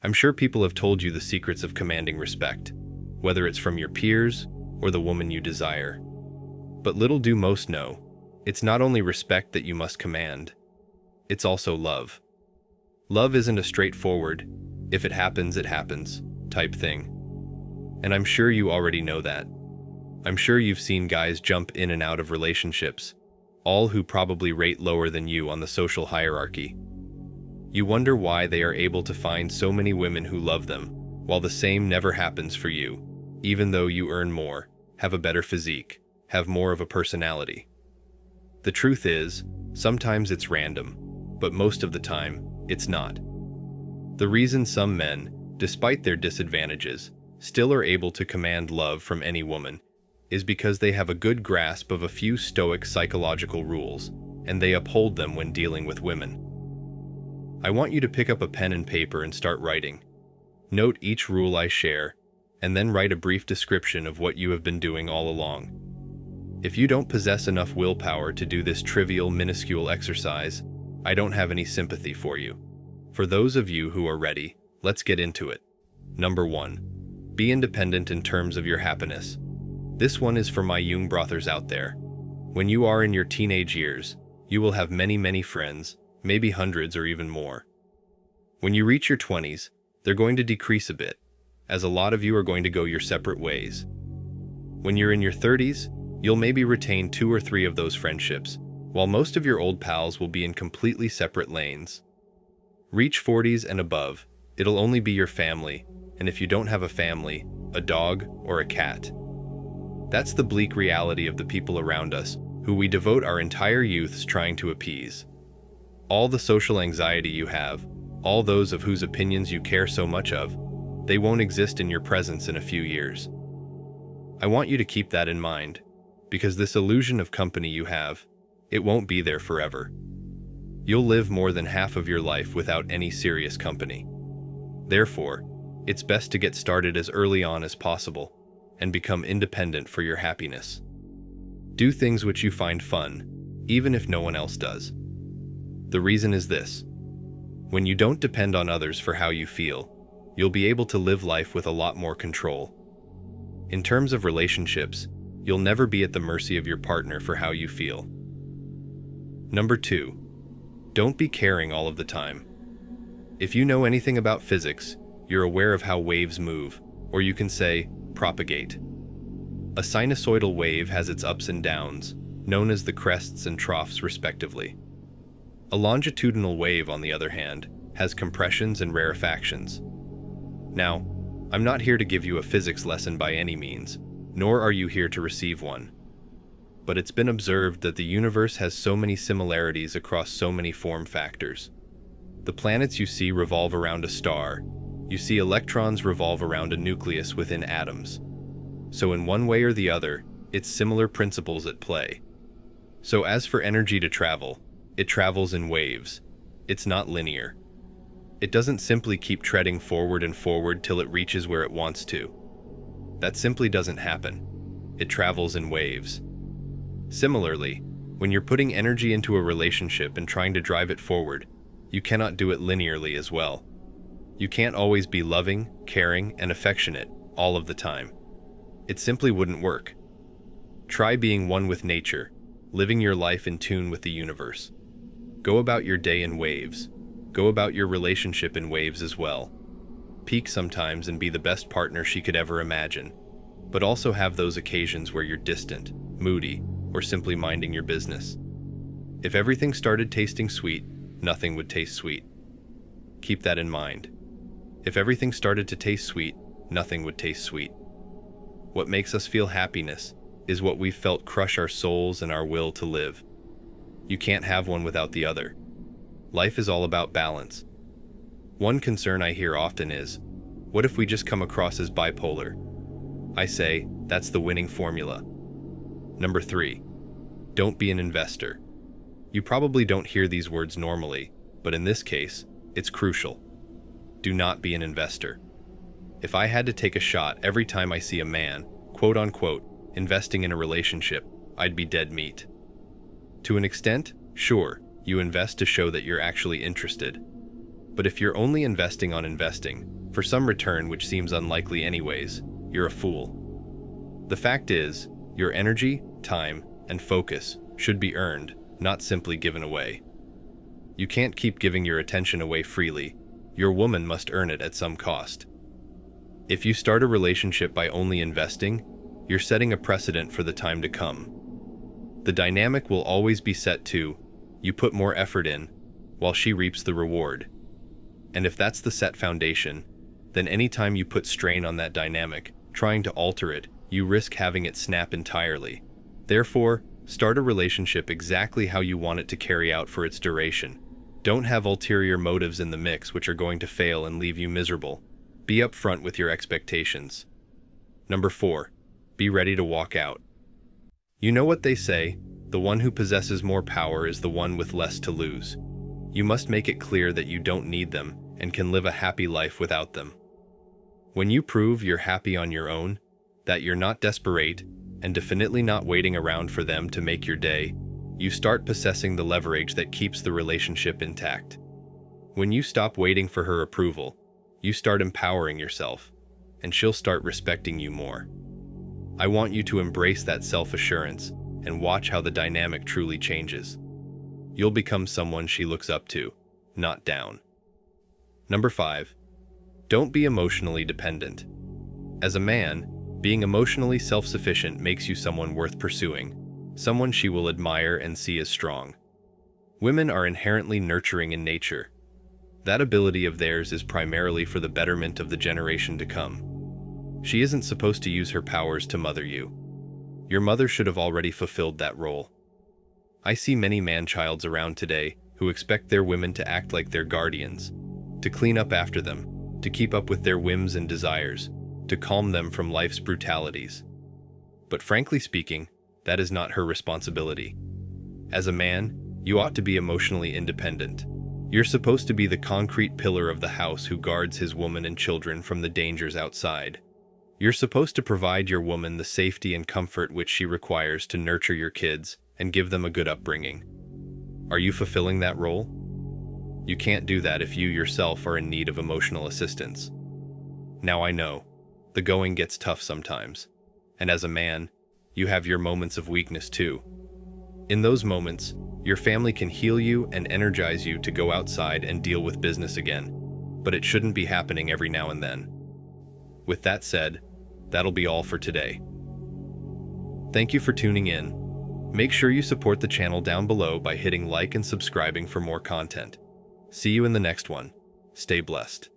I'm sure people have told you the secrets of commanding respect, whether it's from your peers or the woman you desire. But little do most know, it's not only respect that you must command, it's also love. Love isn't a straightforward, if it happens, type thing. And I'm sure you already know that. I'm sure you've seen guys jump in and out of relationships, all who probably rate lower than you on the social hierarchy. You wonder why they are able to find so many women who love them, while the same never happens for you, even though you earn more, have a better physique, have more of a personality. The truth is, sometimes it's random, but most of the time, it's not. The reason some men, despite their disadvantages, still are able to command love from any woman is because they have a good grasp of a few stoic psychological rules, and they uphold them when dealing with women. I want you to pick up a pen and paper and start writing. Note each rule I share, and then write a brief description of what you have been doing all along. If you don't possess enough willpower to do this trivial, minuscule exercise, I don't have any sympathy for you. For those of you who are ready, let's get into it. Number 1. Be independent in terms of your happiness. This one is for my young brothers out there. When you are in your teenage years, you will have many friends, maybe hundreds or even more. When you reach your 20s, they're going to decrease a bit, as a lot of you are going to go your separate ways. When you're in your 30s, you'll maybe retain 2 or 3 of those friendships, while most of your old pals will be in completely separate lanes. Reach 40s and above, it'll only be your family, and if you don't have a family, a dog or a cat. That's the bleak reality of the people around us, who we devote our entire youths trying to appease. All the social anxiety you have, all those of whose opinions you care so much of, they won't exist in your presence in a few years. I want you to keep that in mind, because this illusion of company you have, it won't be there forever. You'll live more than half of your life without any serious company. Therefore, it's best to get started as early on as possible and become independent for your happiness. Do things which you find fun, even if no one else does. The reason is this: when you don't depend on others for how you feel, you'll be able to live life with a lot more control. In terms of relationships, you'll never be at the mercy of your partner for how you feel. Number 2. Don't be caring all of the time. If you know anything about physics, you're aware of how waves move, or you can say, propagate. A sinusoidal wave has its ups and downs, known as the crests and troughs respectively. A longitudinal wave, on the other hand, has compressions and rarefactions. Now, I'm not here to give you a physics lesson by any means, nor are you here to receive one. But it's been observed that the universe has so many similarities across so many form factors. The planets you see revolve around a star. You see electrons revolve around a nucleus within atoms. So in one way or the other, it's similar principles at play. So as for energy to travel, it travels in waves. It's not linear. It doesn't simply keep treading forward and forward till it reaches where it wants to. That simply doesn't happen. It travels in waves. Similarly, when you're putting energy into a relationship and trying to drive it forward, you cannot do it linearly as well. You can't always be loving, caring, and affectionate all of the time. It simply wouldn't work. Try being one with nature, living your life in tune with the universe. Go about your day in waves. Go about your relationship in waves as well. Peak sometimes and be the best partner she could ever imagine, but also have those occasions where you're distant, moody, or simply minding your business. If everything started tasting sweet, nothing would taste sweet. Keep that in mind. If everything started to taste sweet, nothing would taste sweet. What makes us feel happiness is what we've felt crush our souls and our will to live. You can't have one without the other. Life is all about balance. One concern I hear often is, what if we just come across as bipolar? I say, that's the winning formula. Number 3. Don't be an investor. You probably don't hear these words normally, but in this case, it's crucial. Do not be an investor. If I had to take a shot every time I see a man, quote unquote, investing in a relationship, I'd be dead meat. To an extent, sure, you invest to show that you're actually interested. But if you're only investing on investing, for some return which seems unlikely anyways, you're a fool. The fact is, your energy, time, and focus should be earned, not simply given away. You can't keep giving your attention away freely. Your woman must earn it at some cost. If you start a relationship by only investing, you're setting a precedent for the time to come. The dynamic will always be set to, you put more effort in, while she reaps the reward. And if that's the set foundation, then anytime you put strain on that dynamic, trying to alter it, you risk having it snap entirely. Therefore, start a relationship exactly how you want it to carry out for its duration. Don't have ulterior motives in the mix which are going to fail and leave you miserable. Be upfront with your expectations. Number 4. Be ready to walk out. You know what they say, the one who possesses more power is the one with less to lose. You must make it clear that you don't need them and can live a happy life without them. When you prove you're happy on your own, that you're not desperate, and definitely not waiting around for them to make your day, you start possessing the leverage that keeps the relationship intact. When you stop waiting for her approval, you start empowering yourself, and she'll start respecting you more. I want you to embrace that self-assurance and watch how the dynamic truly changes. You'll become someone she looks up to, not down. Number 5. Don't be emotionally dependent. As a man, being emotionally self-sufficient makes you someone worth pursuing, someone she will admire and see as strong. Women are inherently nurturing in nature. That ability of theirs is primarily for the betterment of the generation to come. She isn't supposed to use her powers to mother you. Your mother should have already fulfilled that role. I see many man-childs around today who expect their women to act like their guardians, to clean up after them, to keep up with their whims and desires, to calm them from life's brutalities. But frankly speaking, that is not her responsibility. As a man, you ought to be emotionally independent. You're supposed to be the concrete pillar of the house who guards his woman and children from the dangers outside. You're supposed to provide your woman the safety and comfort which she requires to nurture your kids and give them a good upbringing. Are you fulfilling that role? You can't do that if you yourself are in need of emotional assistance. Now I know, the going gets tough sometimes, and as a man, you have your moments of weakness too. In those moments, your family can heal you and energize you to go outside and deal with business again, but it shouldn't be happening every now and then. With that said, that'll be all for today. Thank you for tuning in. Make sure you support the channel down below by hitting like and subscribing for more content. See you in the next one. Stay blessed.